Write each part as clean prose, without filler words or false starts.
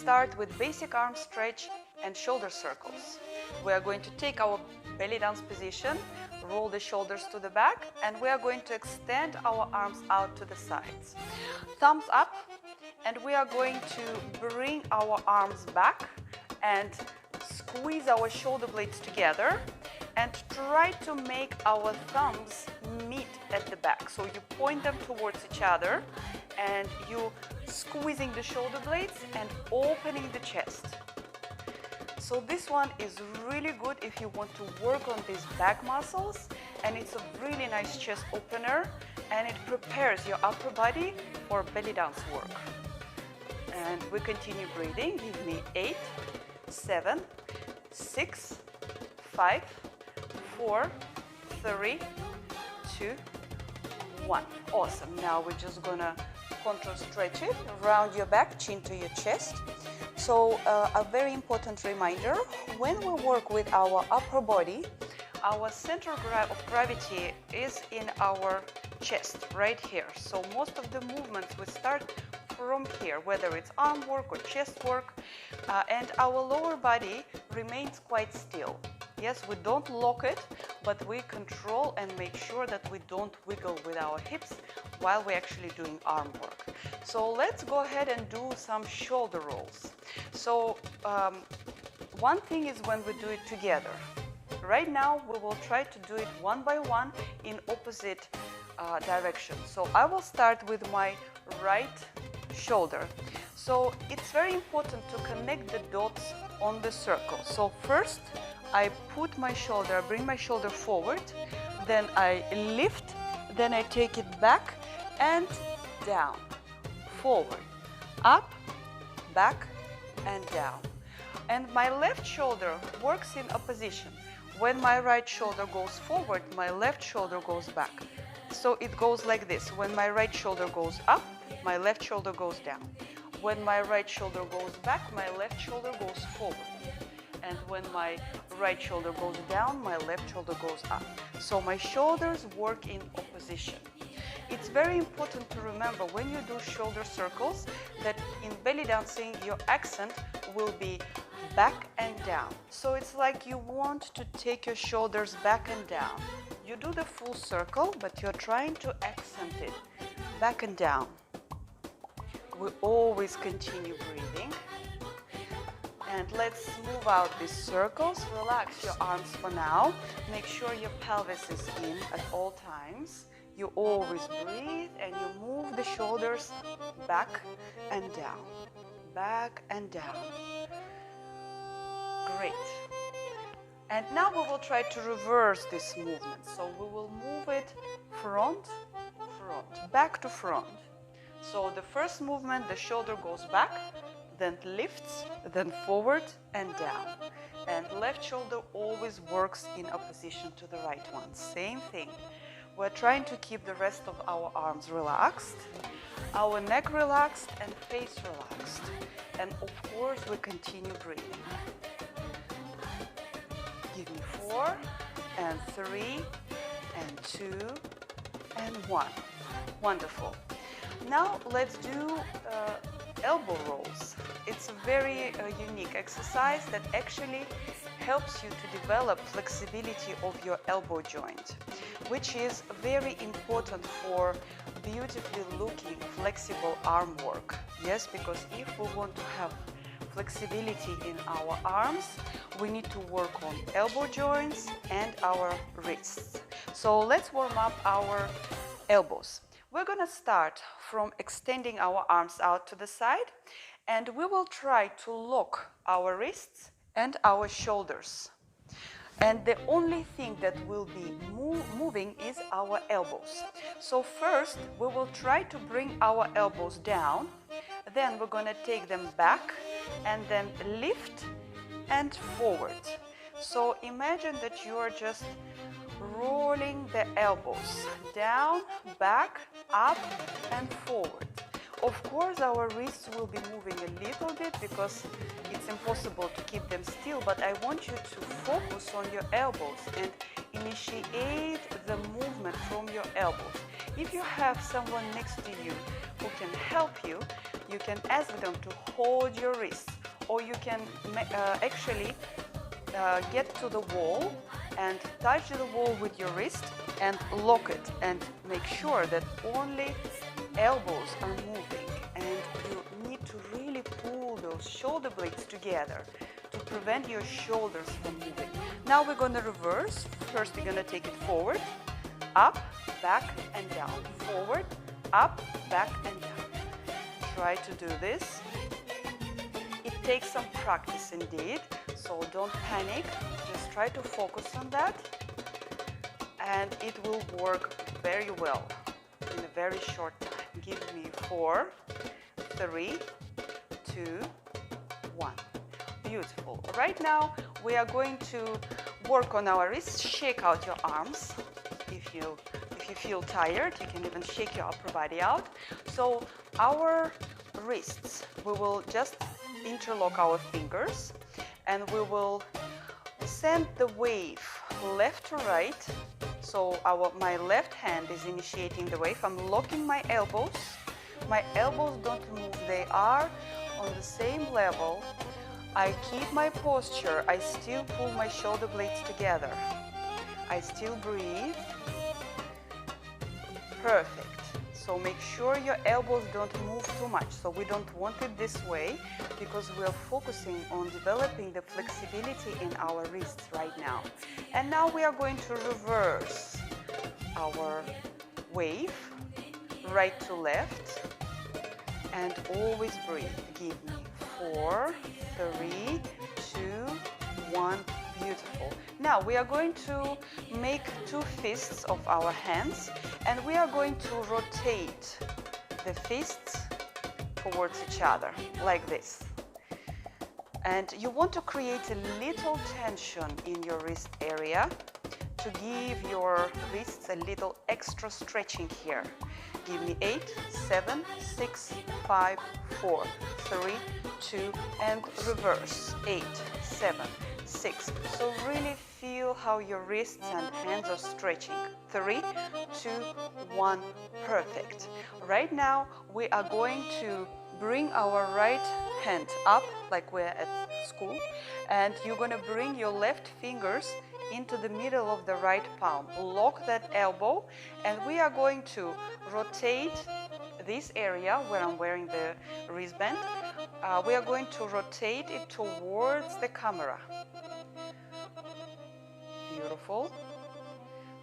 start with basic arm stretch and shoulder circles. We are going to take our belly dance position, roll the shoulders to the back, and we are going to extend our arms out to the sides. Thumbs up, and we are going to bring our arms back and squeeze our shoulder blades together and try to make our thumbs meet at the back. So you point them towards each other and you squeezing the shoulder blades and opening the chest. So this one is really good if you want to work on these back muscles, and it's a really nice chest opener, and it prepares your upper body for belly dance work. And we continue breathing. Give me 8, 7, 6, 5, 4, 3, 2, 1. Awesome. Now we're just gonna control stretch it, round your back, chin to your chest. So a very important reminder, when we work with our upper body, our center of gravity is in our chest, right here. So most of the movements we start from here, whether it's arm work or chest work, and our lower body remains quite still. Yes, we don't lock it, but we control and make sure that we don't wiggle with our hips while we're actually doing arm work. So let's go ahead and do some shoulder rolls. So one thing is when we do it together. Right now we will try to do it one by one in opposite direction. So I will start with my right shoulder. So it's very important to connect the dots on the circle. So first I put my shoulder, I bring my shoulder forward, then I lift, then I take it back and down, forward, up, back and down. And my left shoulder works in opposition. When my right shoulder goes forward, my left shoulder goes back. So it goes like this. When my right shoulder goes up, my left shoulder goes down. When my right shoulder goes back, my left shoulder goes forward. And when my right shoulder goes down, my left shoulder goes up. So my shoulders work in opposition. It's very important to remember when you do shoulder circles that in belly dancing your accent will be back and down. So it's like you want to take your shoulders back and down. You do the full circle, but you're trying to accent it back and down. We always continue breathing. And let's move out these circles. Relax your arms for now. Make sure your pelvis is in at all times. You always breathe and you move the shoulders back and down. Back and down. Great. And now we will try to reverse this movement. So we will move it front, front, back to front. So the first movement, the shoulder goes back, then lifts, then forward and down. And left shoulder always works in opposition to the right one. Same thing. We're trying to keep the rest of our arms relaxed, our neck relaxed and face relaxed. And of course we continue breathing. Give me 4 and 3 and 2 and 1. Wonderful. Now let's do elbow rolls. It's a very unique exercise that actually helps you to develop flexibility of your elbow joint, which is very important for beautifully looking flexible arm work. Yes, because if we want to have flexibility in our arms, we need to work on elbow joints and our wrists. So let's warm up our elbows. We're going to start from extending our arms out to the side, and we will try to lock our wrists and our shoulders. And the only thing that will be moving is our elbows. So first, we will try to bring our elbows down, then we're going to take them back, and then lift and forward. So imagine that you are just rolling the elbows down, back, up and forward. Of course our wrists will be moving a little bit because it's impossible to keep them still, but I want you to focus on your elbows and initiate the movement from your elbows. If you have someone next to you who can help you, you can ask them to hold your wrists or you can actually get to the wall and touch the wall with your wrist and lock it, and make sure that only elbows are moving, and you need to really pull those shoulder blades together to prevent your shoulders from moving. Now we're going to reverse. First we're going to take it forward, up, back and down, forward, up, back and down. Try to do this. It takes some practice indeed, so don't panic, just try to focus on that, and it will work very well in a very short time. Give me 4, 3, 2, 1. Beautiful. Right now we are going to work on our wrists. Shake out your arms. If you feel tired, you can even shake your upper body out. So our wrists, we will just interlock our fingers and we will send the wave left to right. So my left hand is initiating the wave. I'm locking my elbows. My elbows don't move, they are on the same level. I keep my posture, I still pull my shoulder blades together. I still breathe. Perfect. So make sure your elbows don't move too much. So we don't want it this way because we are focusing on developing the flexibility in our wrists right now. And now we are going to reverse our wave, right to left, and always breathe. Give me 4, 3, 2, 1. Beautiful. Now we are going to make 2 fists of our hands, and we are going to rotate the fists towards each other like this. And you want to create a little tension in your wrist area to give your wrists a little extra stretching here. Give me 8, 7, 6, 5, 4, 3, 2, and reverse. 8, 7, 6. So really feel how your wrists and hands are stretching. 3, 2, 1. Perfect. Right now we are going to bring our right hand up like we're at school, and you're going to bring your left fingers into the middle of the right palm. Lock that elbow, and we are going to rotate this area where I'm wearing the wristband. We are going to rotate it towards the camera. Beautiful.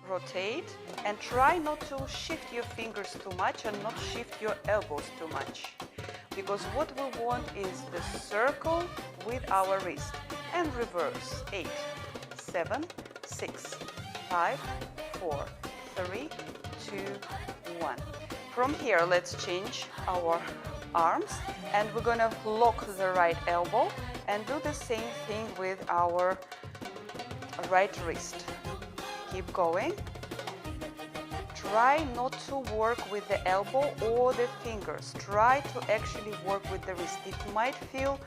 Rotate, and try not to shift your fingers too much and not shift your elbows too much, because what we want is the circle with our wrist. And reverse. 8, 7, 6, 5, 4, 3, 2, 1. From here, let's change our arms, and we're going to lock the right elbow and do the same thing with our right wrist. Keep going. Try not to work with the elbow or the fingers. Try to actually work with the wrist. It might feel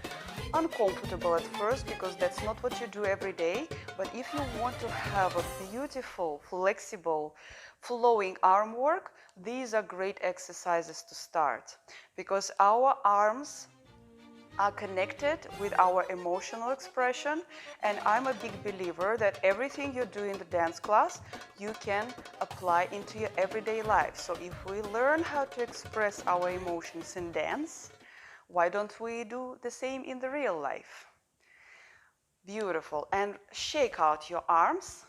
uncomfortable at first because that's not what you do every day, but if you want to have a beautiful, flexible, flowing arm work, these are great exercises to start, because our arms are connected with our emotional expression, and I'm a big believer that everything you do in the dance class you can apply into your everyday life. So if we learn how to express our emotions in dance, why don't we do the same in the real life? Beautiful. And shake out your arms.